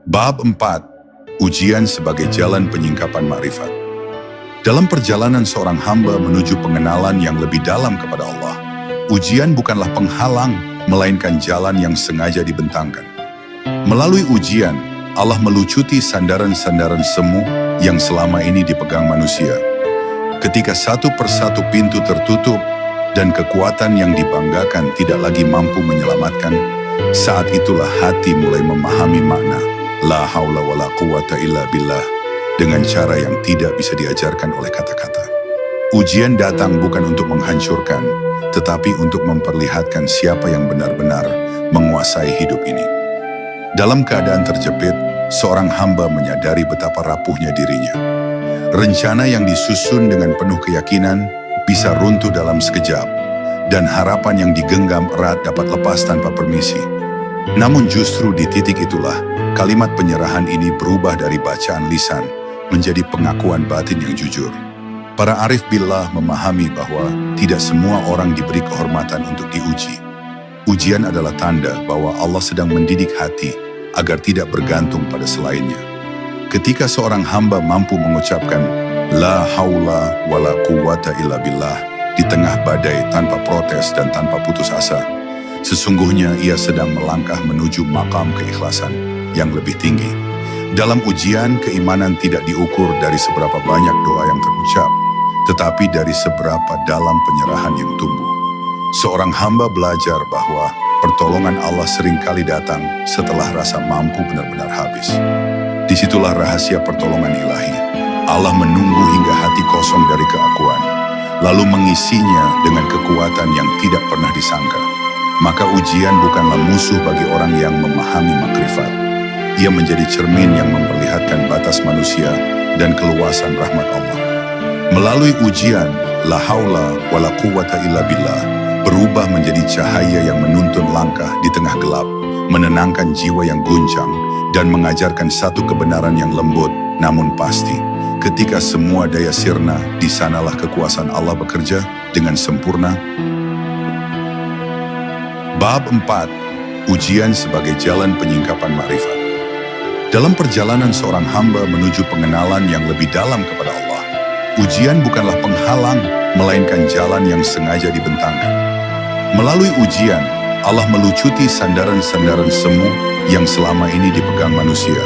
Bab 4. Ujian sebagai jalan penyingkapan makrifat. Dalam perjalanan seorang hamba menuju pengenalan yang lebih dalam kepada Allah, ujian bukanlah penghalang, melainkan jalan yang sengaja dibentangkan. Melalui ujian, Allah melucuti sandaran-sandaran semu yang selama ini dipegang manusia. Ketika satu persatu pintu tertutup dan kekuatan yang dibanggakan tidak lagi mampu menyelamatkan, saat itulah hati mulai memahami makna la haula wala quwata illa billah dengan cara yang tidak bisa diajarkan oleh kata-kata. Ujian datang bukan untuk menghancurkan, tetapi untuk memperlihatkan siapa yang benar-benar menguasai hidup ini. Dalam keadaan terjepit, seorang hamba menyadari betapa rapuhnya dirinya. Rencana yang disusun dengan penuh keyakinan bisa runtuh dalam sekejap, dan harapan yang digenggam erat dapat lepas tanpa permisi. Namun justru di titik itulah, kalimat penyerahan ini berubah dari bacaan lisan menjadi pengakuan batin yang jujur. Para arif billah memahami bahwa tidak semua orang diberi kehormatan untuk diuji. Ujian adalah tanda bahwa Allah sedang mendidik hati agar tidak bergantung pada selainnya. Ketika seorang hamba mampu mengucapkan la haula wala quwata illa billah di tengah badai tanpa protes dan tanpa putus asa, sesungguhnya ia sedang melangkah menuju makam keikhlasan yang lebih tinggi. Dalam ujian, keimanan tidak diukur dari seberapa banyak doa yang terucap, tetapi dari seberapa dalam penyerahan yang tumbuh. Seorang hamba belajar bahwa pertolongan Allah seringkali datang setelah rasa mampu benar-benar habis. Disitulah rahasia pertolongan ilahi. Allah menunggu hingga hati kosong dari keakuan, lalu mengisinya dengan kekuatan yang tidak pernah disangka. Maka ujian bukanlah musuh bagi orang yang memahami makrifat. Ia menjadi cermin yang memperlihatkan batas manusia dan keluasan rahmat Allah. Melalui ujian, la haula wala quwata illa billah berubah menjadi cahaya yang menuntun langkah di tengah gelap, menenangkan jiwa yang guncang, dan mengajarkan satu kebenaran yang lembut namun pasti. Ketika semua daya sirna, di sanalah kekuasaan Allah bekerja dengan sempurna. Bab 4. Ujian sebagai jalan penyingkapan makrifat. Dalam perjalanan seorang hamba menuju pengenalan yang lebih dalam kepada Allah, ujian bukanlah penghalang, melainkan jalan yang sengaja dibentangkan. Melalui ujian, Allah melucuti sandaran-sandaran semu yang selama ini dipegang manusia.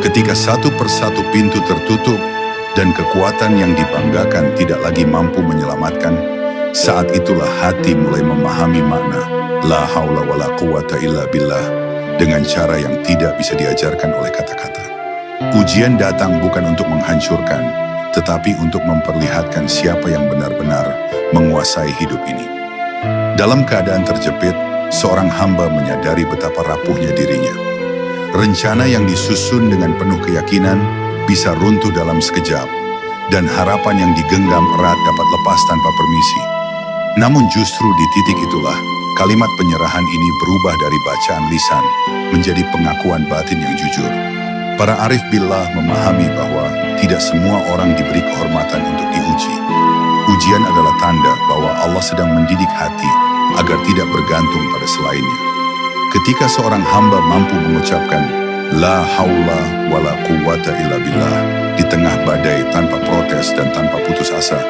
Ketika satu persatu pintu tertutup dan kekuatan yang dibanggakan tidak lagi mampu menyelamatkan, saat itulah hati mulai memahami makna la haula wala quwata illa billah dengan cara yang tidak bisa diajarkan oleh kata-kata. Ujian datang bukan untuk menghancurkan, tetapi untuk memperlihatkan siapa yang benar-benar menguasai hidup ini. Dalam keadaan terjepit, seorang hamba menyadari betapa rapuhnya dirinya. Rencana yang disusun dengan penuh keyakinan bisa runtuh dalam sekejap, dan harapan yang digenggam erat dapat lepas tanpa permisi. Namun justru di titik itulah, kalimat penyerahan ini berubah dari bacaan lisan menjadi pengakuan batin yang jujur. Para arif billah memahami bahwa tidak semua orang diberi kehormatan untuk diuji. Ujian adalah tanda bahwa Allah sedang mendidik hati agar tidak bergantung pada selainnya. Ketika seorang hamba mampu mengucapkan la haula wala quwata illa billah di tengah badai tanpa protes dan tanpa putus asa,